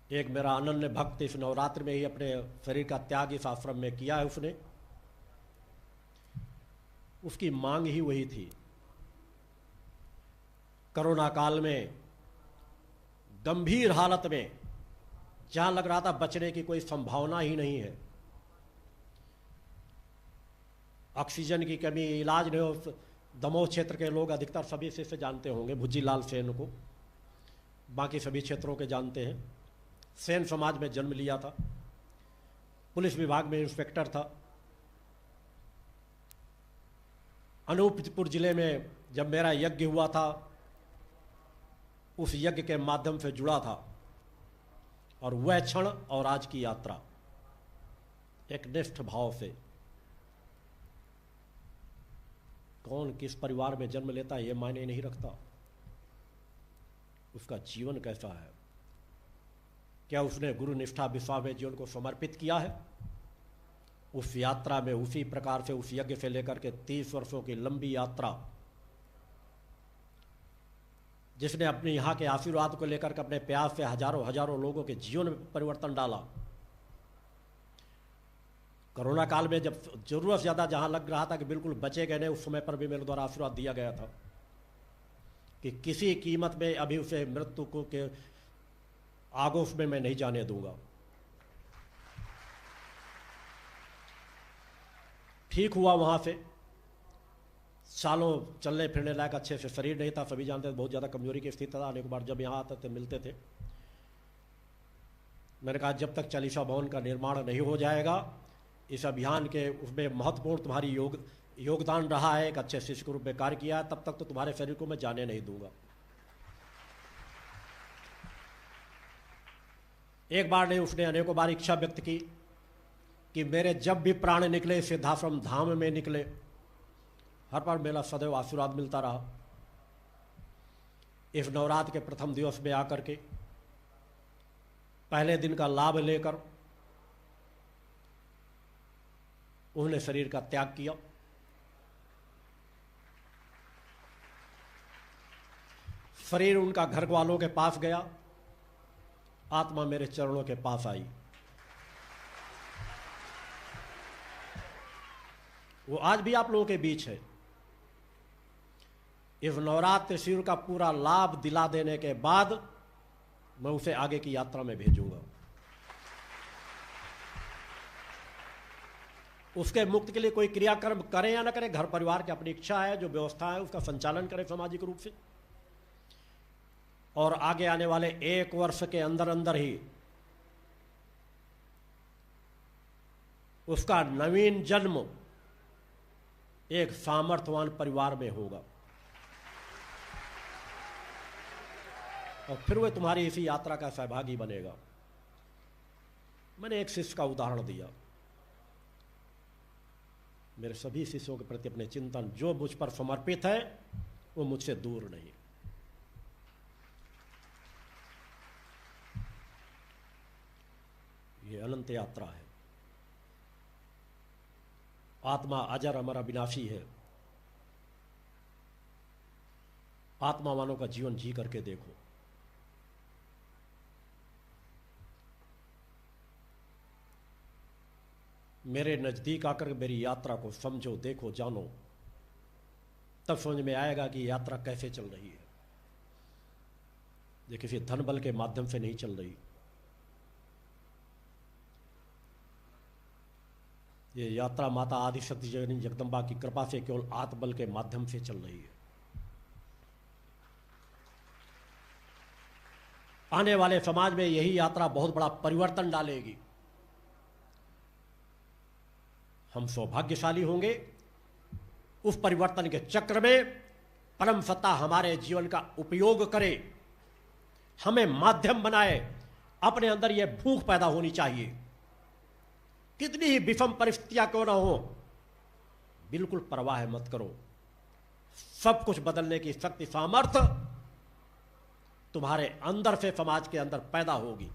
एक मेरा अनन्य भक्त इस नवरात्र में ही अपने शरीर का त्याग इस आश्रम में किया है उसने। उसकी मांग ही वही थी। कोरोना काल में गंभीर हालत में जहां लग रहा था बचने की कोई संभावना ही नहीं है, ऑक्सीजन की कमी, इलाज नहीं हो। दमोह क्षेत्र के लोग अधिकतर सभी से जानते होंगे भुज्जी लाल सेन को, बाकी सभी क्षेत्रों के जानते हैं। सेन समाज में जन्म लिया था, पुलिस विभाग में इंस्पेक्टर था। अनूपपुर जिले में जब मेरा यज्ञ हुआ था, उस यज्ञ के माध्यम से जुड़ा था, और वह क्षण और आज की यात्रा एक निष्ठ भाव से। कौन किस परिवार में जन्म लेता है यह मायने नहीं रखता, उसका जीवन कैसा है, क्या उसने गुरु निष्ठा विश्वास में जीवन को समर्पित किया है। उस यात्रा में उसी प्रकार से उस यज्ञ से लेकर के 30 वर्षों की लंबी यात्रा, जिसने अपने यहाँ के आशीर्वाद को लेकर के अपने प्यास से हजारों हजारों लोगों के जीवन में परिवर्तन डाला। कोरोना काल में जब जरूरत ज़्यादा जहाँ लग रहा था कि बिल्कुल बचे गए नहीं, उस समय पर भी मेरे द्वारा आशीर्वाद दिया गया था कि किसी कीमत में अभी उसे मृत्यु को के आगोश में मैं नहीं जाने दूंगा। ठीक हुआ, वहाँ से सालों चलने फिरने लायक अच्छे से शरीर नहीं था, सभी जानते थे, बहुत ज़्यादा कमजोरी की स्थिति था। अनेक बार जब यहाँ आते थे मिलते थे, मैंने कहा जब तक चालीसा भवन का निर्माण नहीं हो जाएगा, इस अभियान के उसमें महत्वपूर्ण तुम्हारी योगदान रहा है, एक अच्छे शिष्य के रूप में कार्य किया है, तब तक तो तुम्हारे शरीर को मैं जाने नहीं दूंगा। एक बार नहीं, उसने अनेकों बार इच्छा व्यक्त की कि मेरे जब भी प्राण निकले सिद्धाश्रम धाम में निकले, हर बार मेरा सदैव आशीर्वाद मिलता रहा। इस नवरात्र के प्रथम दिवस में आकर के पहले दिन का लाभ लेकर उन्होंने शरीर का त्याग किया। शरीर उनका घर वालों के पास गया, आत्मा मेरे चरणों के पास आई। वो आज भी आप लोगों के बीच है। इस नवरात्र शिविर का पूरा लाभ दिला देने के बाद मैं उसे आगे की यात्रा में भेजूंगा। उसके मुक्त के लिए कोई क्रियाकर्म करें या न करें, घर परिवार की अपनी इच्छा है, जो व्यवस्था है उसका संचालन करें सामाजिक रूप से। और आगे आने वाले 1 वर्ष के अंदर अंदर ही उसका नवीन जन्म एक सामर्थ्यवान परिवार में होगा, और फिर वह तुम्हारी इसी यात्रा का सहभागी बनेगा। मैंने एक शिष्य का उदाहरण दिया। मेरे सभी शिष्यों के प्रति अपने चिंतन, जो मुझ पर समर्पित है वो मुझसे दूर नहीं। ये अनंत यात्रा है। आत्मा अजर अमर अविनाशी है। आत्मा मानव का जीवन जी करके देखो। मेरे नज़दीक आकर मेरी यात्रा को समझो, देखो, जानो, तब समझ में आएगा कि यात्रा कैसे चल रही है। ये किसी धन बल के माध्यम से नहीं चल रही। ये यात्रा माता आदिशक्ति जननी जगदम्बा की कृपा से केवल आत्मबल के माध्यम से चल रही है। आने वाले समाज में यही यात्रा बहुत बड़ा परिवर्तन डालेगी। हम सौभाग्यशाली होंगे, उस परिवर्तन के चक्र में परम सत्ता हमारे जीवन का उपयोग करे, हमें माध्यम बनाए। अपने अंदर यह भूख पैदा होनी चाहिए, कितनी ही विषम परिस्थितियां क्यों ना हो, बिल्कुल परवाह मत करो। सब कुछ बदलने की शक्ति, सामर्थ्य तुम्हारे अंदर से समाज के अंदर पैदा होगी।